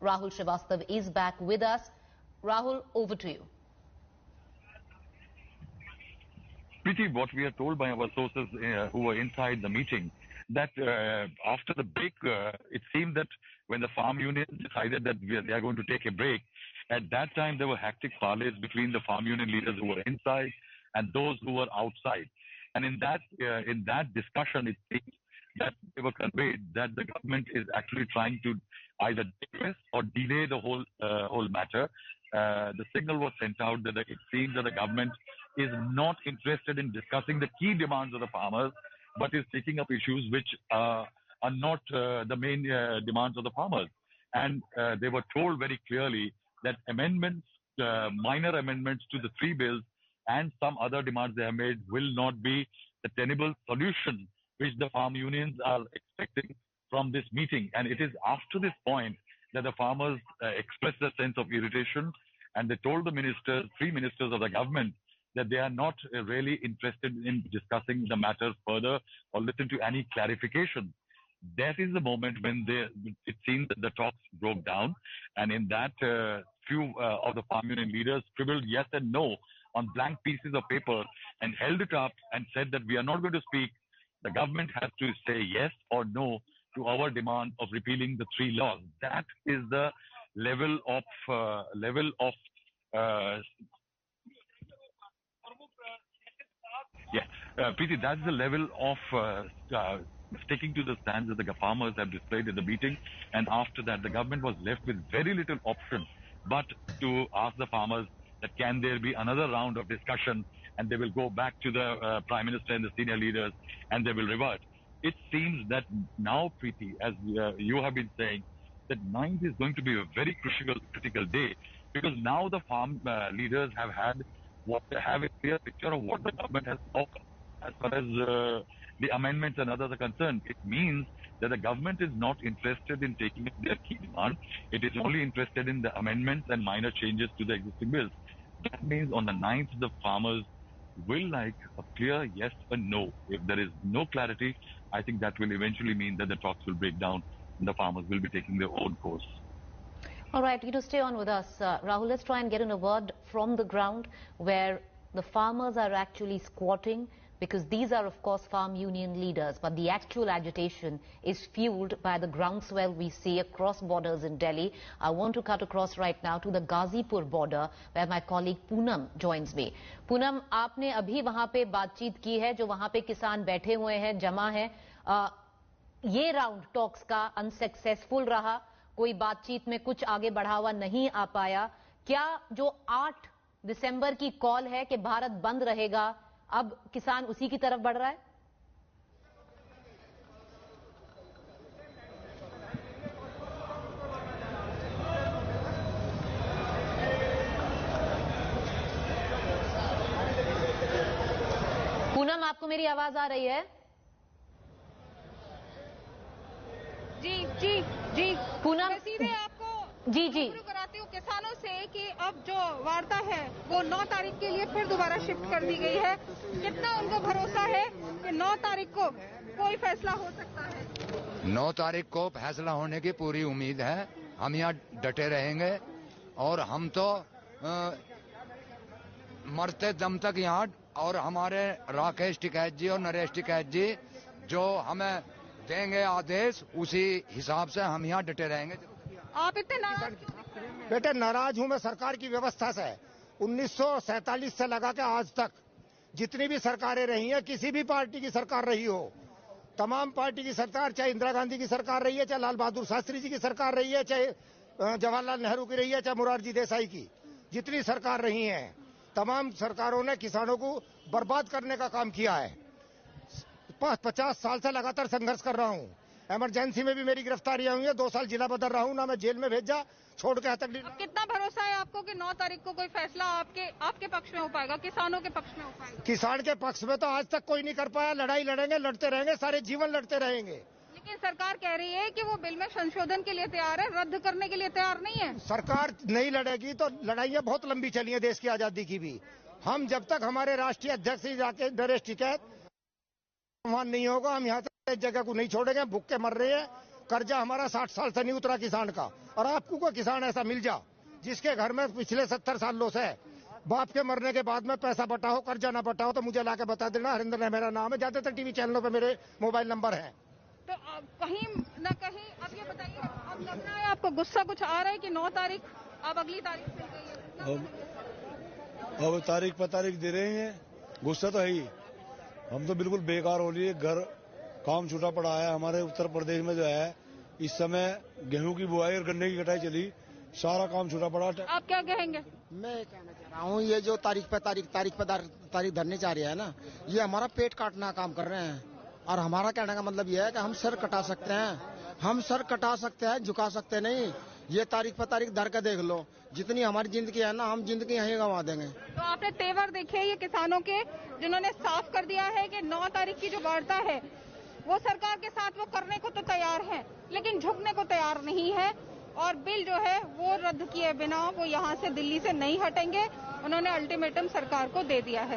Rahul Srivastav is back with us. Rahul, over to you. Preeti, what we are told by our sources who were inside the meeting, that after the break, it seemed that when the farm union decided that they are going to take a break, at that time there were hectic parleys between the farm union leaders who were inside and those who were outside. And in that discussion, it seems that they were conveyed that the government is actually trying to either dismiss or delay the whole matter. The signal was sent out that it seems that the government is not interested in discussing the key demands of the farmers, but is taking up issues which are not the main demands of the farmers. And they were told very clearly that amendments, minor amendments to the three bills and some other demands they have made will not be the tenable solution which the farm unions are expecting from this meeting. And it is after this point that the farmers expressed a sense of irritation, and they told the ministers, three ministers of the government, that they are not really interested in discussing the matter further or listen to any clarification. That is the moment when it seems that the talks broke down, and in that few of the farm union leaders scribbled yes and no on blank pieces of paper and held it up and said that we are not going to speak. The government has to say yes or no to our demand of repealing the three laws. That is the level of Preeti, that's the level of sticking to the stands that the farmers have displayed in the meeting. And after that, the government was left with very little option but to ask the farmers that can there be another round of discussion, and they will go back to the Prime Minister and the senior leaders and they will revert. It seems that now, Preeti, as you have been saying, that 9th is going to be a very critical day, because now the farm leaders have a clear picture of what the government has offered as far as the amendments and others are concerned. It means that the government is not interested in taking up their key demand. It is only interested in the amendments and minor changes to the existing bills. That means on the 9th, the farmers will like a clear yes or no. If there is no clarity, I think that will eventually mean that the talks will break down and the farmers will be taking their own course. All right, stay on with us. Rahul, let's try and get in a word from the ground where the farmers are actually squatting, because these are, of course, farm union leaders, but the actual agitation is fueled by the groundswell we see across borders in Delhi. I want to cut across right now to the Ghazipur border, where my colleague Poonam joins me. Poonam, आपने अभी वहां पे बातचीत की है, जो वहां पे किसान बैठे हुए हैं, जमा है. ये राउंड टॉक्स का अनसक्सेसफुल रहा, कोई बातचीत में कुछ आगे बढ़ावा नहीं आ पाया. क्या जो 8 दिसंबर की कॉल है कि भारत बंद रहेगा, अब किसान उसी की तरफ बढ़ रहा है? पूनम, आपको मेरी आवाज आ रही है? जी जी जी पूनम, सीधे आपको जी कराती हूँ किसानों से कि अब जो वार्ता है वो 9 तारीख के लिए फिर दोबारा शिफ्ट कर दी गई है. कितना उनको भरोसा है कि 9 तारीख को कोई फैसला हो सकता है? 9 तारीख को फैसला होने की पूरी उम्मीद है. हम यहाँ डटे रहेंगे और हम तो मरते दम तक यहाँ, और हमारे राकेश टिकैत जी और नरेश टिकैत जी जो हमें देंगे आदेश, उसी हिसाब से हम यहाँ डटे रहेंगे. आप इतने नाराज? बेटे, नाराज हूं मैं सरकार की व्यवस्था से. 1947 से लगा के आज तक जितनी भी सरकारें रही हैं, किसी भी पार्टी की सरकार रही हो, तमाम पार्टी की सरकार, चाहे इंदिरा गांधी की सरकार रही है, चाहे लाल बहादुर शास्त्री जी की सरकार रही है, चाहे जवाहरलाल नेहरू की रही है, चाहे मोरारजी देसाई की, जितनी सरकार रही है, तमाम सरकारों ने किसानों को बर्बाद करने का काम किया है. 50 साल से लगातार संघर्ष कर रहा हूं. इमरजेंसी में भी मेरी गिरफ्तारियां हुई है. 2 साल जिला बदल रहा हूं, ना मैं जेल में भेजा, छोड़ के तक. कितना भरोसा है आपको कि 9 तारीख को कोई फैसला आपके पक्ष में हो पाएगा, किसानों के पक्ष में हो पाएगा? किसान के पक्ष में तो आज तक कोई नहीं कर पाया. लड़ाई लड़ेंगे, लड़ते रहेंगे, सारे जीवन लड़ते रहेंगे. लेकिन सरकार कह रही है कि वो बिल में संशोधन के लिए तैयार है, रद्द करने के लिए तैयार नहीं है. सरकार नहीं लड़ेगी तो लड़ाइयां बहुत लंबी चली है देश की आजादी की भी. हम जब तक हमारे राष्ट्रीय अध्यक्ष जाके नरेश टिकैत नहीं होगा, हम यहाँ इस जगह को नहीं छोड़ेंगे. भूख के मर रहे हैं, कर्जा हमारा 60 साल से नहीं उतरा किसान का। और आपको कोई किसान ऐसा मिल जा जिसके घर में पिछले 70 सालों से बाप के मरने के बाद में पैसा बटा हो, कर्जा ना बटा हो, तो मुझे लाके बता देना। हरिंदर है मेरा नाम है, ज्यादातर टीवी चैनलों पे मेरे मोबाइल नंबर है। तो कहीं न कहीं अब ये बताइए, अब लग रहा है आपको गुस्सा कुछ आ रहा है कि 9 तारीख अब अगली तारीख मिल गई है? अब तारीख पर तारीख दे रहे हैं, गुस्सा तो है ही। हम तो बिल्कुल बेकार हो रही है, घर काम छूटा पड़ा है। हमारे उत्तर प्रदेश में जो है इस समय गेहूं की बुआई और गन्ने की कटाई चली, सारा काम छूटा पड़ा। आप क्या कहेंगे? मैं कहना चाह रहा हूँ, ये जो तारीख पे तारीख धरने चाह रहे हैं ना, ये हमारा पेट काटना काम कर रहे हैं। और हमारा कहने का मतलब ये है कि हम सर कटा सकते हैं, हम सर कटा सकते हैं, झुका सकते नहीं। ये तारीख पे तारीख धर के देख लो, जितनी हमारी जिंदगी है ना, हम जिंदगी यहीं गंवा देंगे। तो आपने तेवर देखे ये किसानों के, जिन्होंने साफ कर दिया है कि 9 तारीख की जो वार्ता है वो सरकार के साथ वो करने को तो तैयार है, लेकिन झुकने को तैयार नहीं है। और बिल जो है वो रद्द किए बिना वो यहाँ से दिल्ली से नहीं हटेंगे। उन्होंने अल्टीमेटम सरकार को दे दिया है।